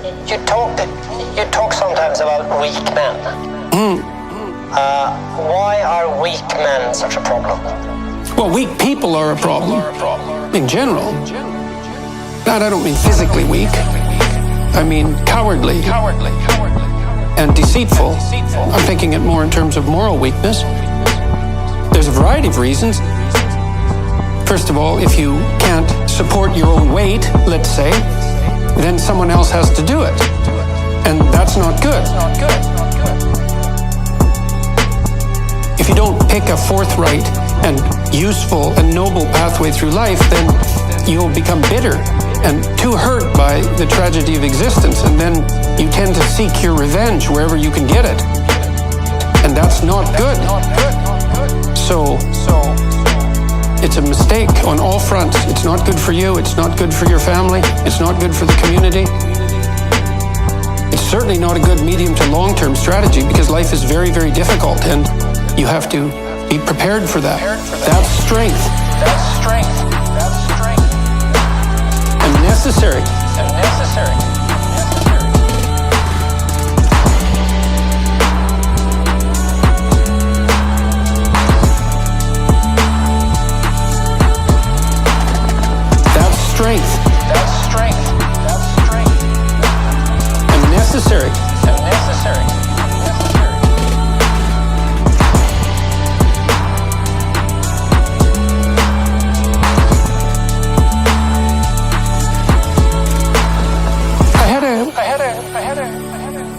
You talk sometimes about weak men. Why are weak men such a problem? Well, weak people are a problem in general. And I don't mean physically weak. I mean cowardly and deceitful. I'm thinking it more in terms of moral weakness. There's a variety of reasons. First of all, if you can't support your own weight, let's say, then someone else has to do it. And that's not good. If you don't pick a forthright and useful and noble pathway through life, then you'll become bitter and too hurt by the tragedy of existence, and then you tend to seek your revenge wherever you can get it. And that's not good. So it's a mistake on all fronts. It's not good for you, it's not good for your family, it's not good for the community. It's certainly not a good medium to long-term strategy, because life is very, very difficult, and you have to be prepared for that. That's strength. And necessary. That's strength. And necessary.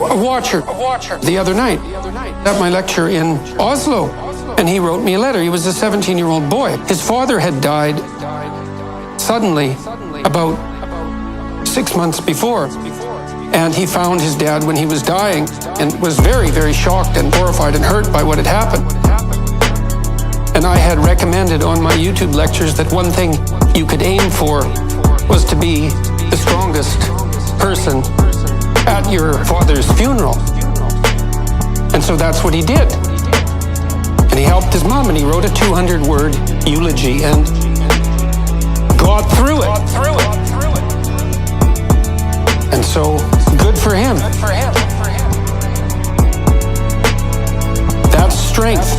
A watcher the other night at my lecture in Oslo, and he wrote me a letter. He was a 17-year-old boy. His father had died suddenly about 6 months before, and he found his dad when he was dying and was very, very shocked and horrified and hurt by what had happened. And I had recommended on my YouTube lectures that one thing you could aim for was to be the strongest person at your father's funeral. And so that's what he did. And he helped his mom, and he wrote a 200-word eulogy and got through it. And so, good for him. That's strength.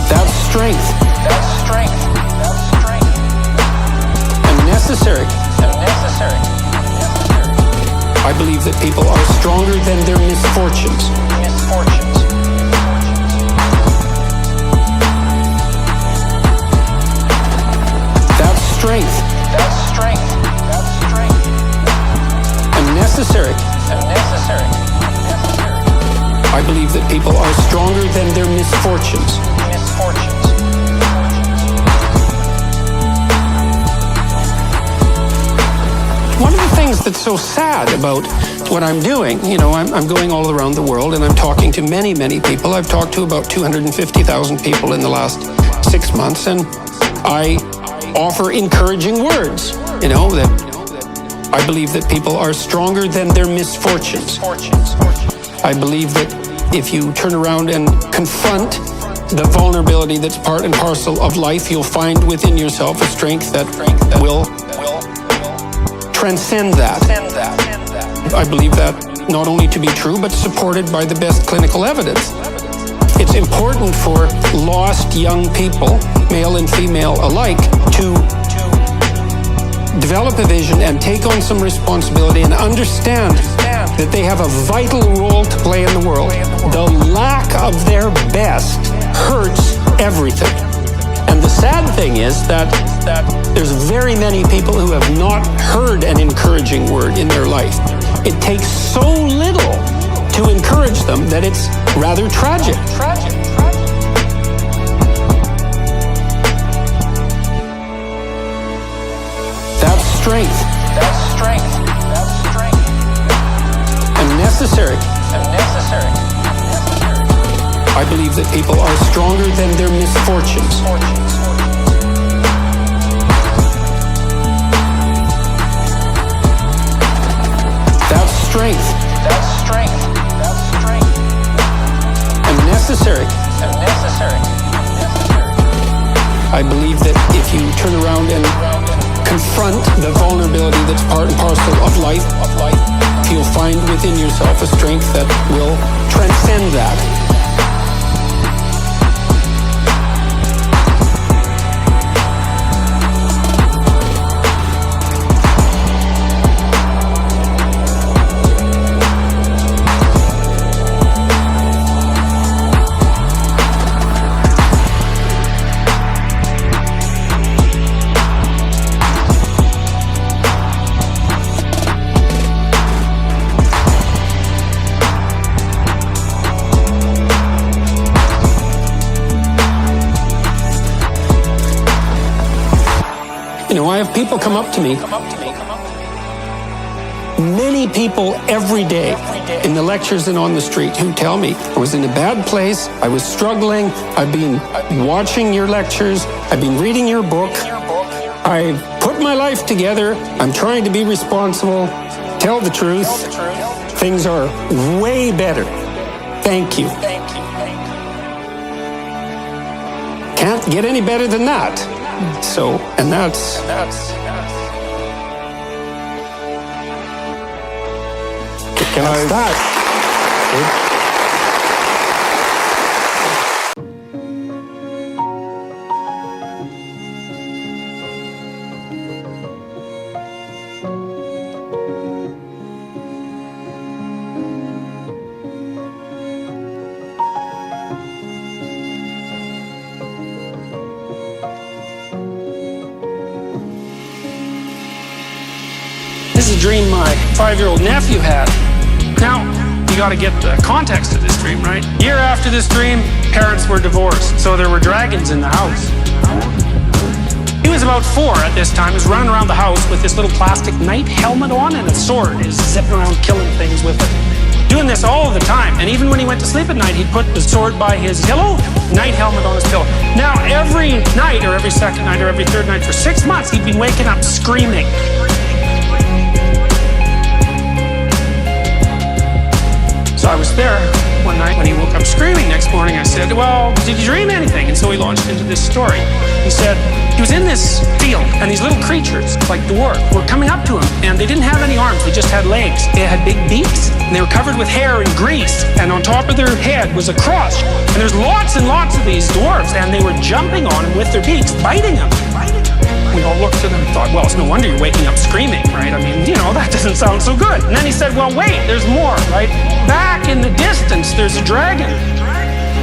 That's strength. And necessary. I believe that people are stronger than their misfortunes. That's strength. And necessary. I believe that people are stronger than their misfortunes. One of the things that's so sad about what I'm doing, I'm going all around the world, and I'm talking to many, many people. I've talked to about 250,000 people in the last 6 months, and I offer encouraging words, that I believe that people are stronger than their misfortunes. I believe that if you turn around and confront the vulnerability that's part and parcel of life, you'll find within yourself a strength that will transcend that. I believe that not only to be true, but supported by the best clinical evidence. It's important for lost young people, male and female alike, to develop a vision and take on some responsibility and understand that they have a vital role to play in the world. The lack of their best hurts everything. And the sad thing is that there's very many people who have not heard an encouraging word in their life. It takes so little to encourage them that it's rather tragic. That's strength. And necessary. I believe that people are stronger than their misfortunes. That's strength. And necessary. I believe that if you turn around and confront the vulnerability that's part and parcel of life, you'll find within yourself a strength that will transcend that. You know, I have people come up to me, many people every day in the lectures and on the street who tell me I was in a bad place, I was struggling, I've been watching your lectures, I've been reading your book, I put my life together, I'm trying to be responsible, tell the truth, things are way better. Thank you. Can't get any better than that. So, and that's Can I that. This is a dream my 5-year-old nephew had. Now, you got to get the context of this dream, right? Year after this dream, parents were divorced, so there were dragons in the house. He was about 4 at this time. He was running around the house with this little plastic knight helmet on and a sword. He was zipping around killing things with it. Doing this all the time. And even when he went to sleep at night, he'd put the sword by his pillow, knight helmet on his pillow. Now, every night, or every second night, or every third night for 6 months, he'd been waking up screaming. So I was there one night when he woke up screaming. Next morning I said, well, did you dream anything? And so he launched into this story. He said he was in this field and these little creatures, like dwarf, were coming up to him and they didn't have any arms, they just had legs. They had big beaks and they were covered with hair and grease, and on top of their head was a cross. And there's lots and lots of these dwarves and they were jumping on him with their beaks, biting him. We all looked at him and thought, well, it's no wonder you're waking up screaming, right? I mean, you know, that doesn't sound so good. And then he said, well, wait, there's more, right? Back in the distance, there's a dragon.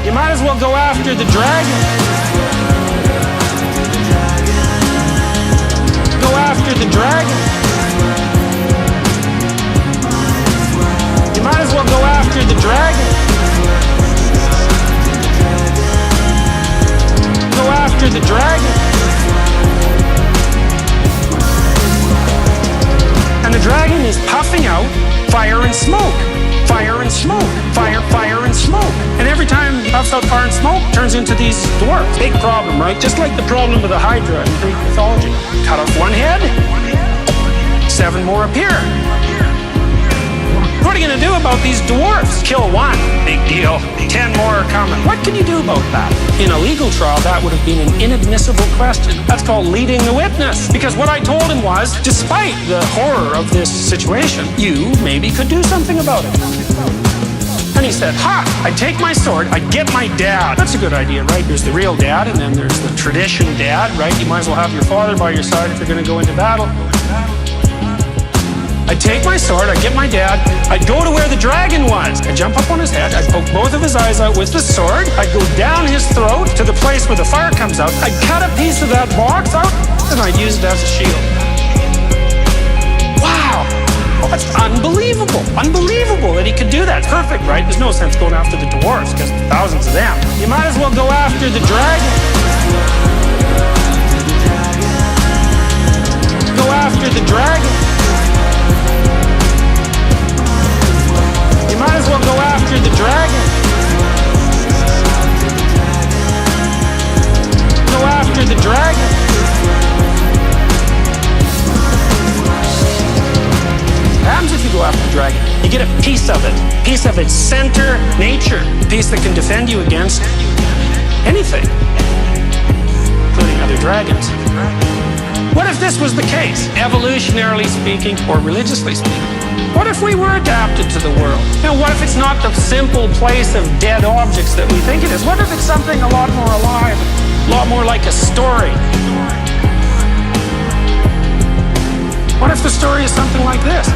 You might as well go after the dragon. Go after the dragon. You might as well go after the dragon. Go after the dragon. And the dragon is puffing out fire and smoke, fire and smoke, fire, fire and smoke. And every time he puffs out fire and smoke, turns into these dwarfs. Big problem, right? Just like the problem of the Hydra in Greek mythology. Cut off one head, 7 more appear. What are you going to do about these dwarfs? Kill one, big deal. 10 more are coming. What can you do about that? In a legal trial, that would have been an inadmissible question. That's called leading the witness. Because what I told him was, despite the horror of this situation, you maybe could do something about it. And he said, I'd take my sword, I'd get my dad. That's a good idea, right? There's the real dad, and then there's the tradition dad, right? You might as well have your father by your side if you're going to go into battle. I'd take my sword, I'd get my dad, I'd go to where the dragon was. I'd jump up on his head, I'd poke both of his eyes out with the sword, I'd go down his throat to the place where the fire comes out, I'd cut a piece of that box out, and I'd use it as a shield. Wow! That's unbelievable! Unbelievable that he could do that. It's perfect, right? There's no sense going after the dwarves, because thousands of them. You might as well go after the dragon. Go after the dragon. Might as well go after the dragon. Go after the dragon. What happens if you go after the dragon? You get a piece of it. Piece of its center nature. A piece that can defend you against anything, including other dragons. What if this was the case, evolutionarily speaking or religiously speaking? What if we were adapted to the world? What if it's not the simple place of dead objects that we think it is? What if it's something a lot more alive, a lot more like a story? What if the story is something like this?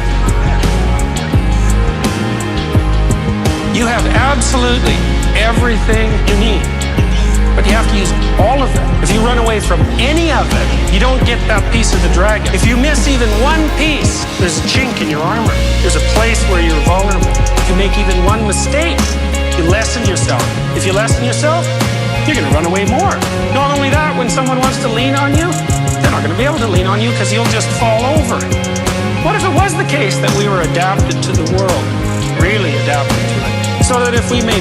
You have absolutely everything you need, but you have to use all of it. If you run away from any of it, you don't get that piece of the dragon. If you miss even one piece, there's a chink in your armor. There's a place where you're vulnerable. If you make even one mistake, you lessen yourself. If you lessen yourself, you're going to run away more. Not only that, when someone wants to lean on you, they're not going to be able to lean on you because you'll just fall over. What if it was the case that we were adapted to the world, really adapted to it, so that if we made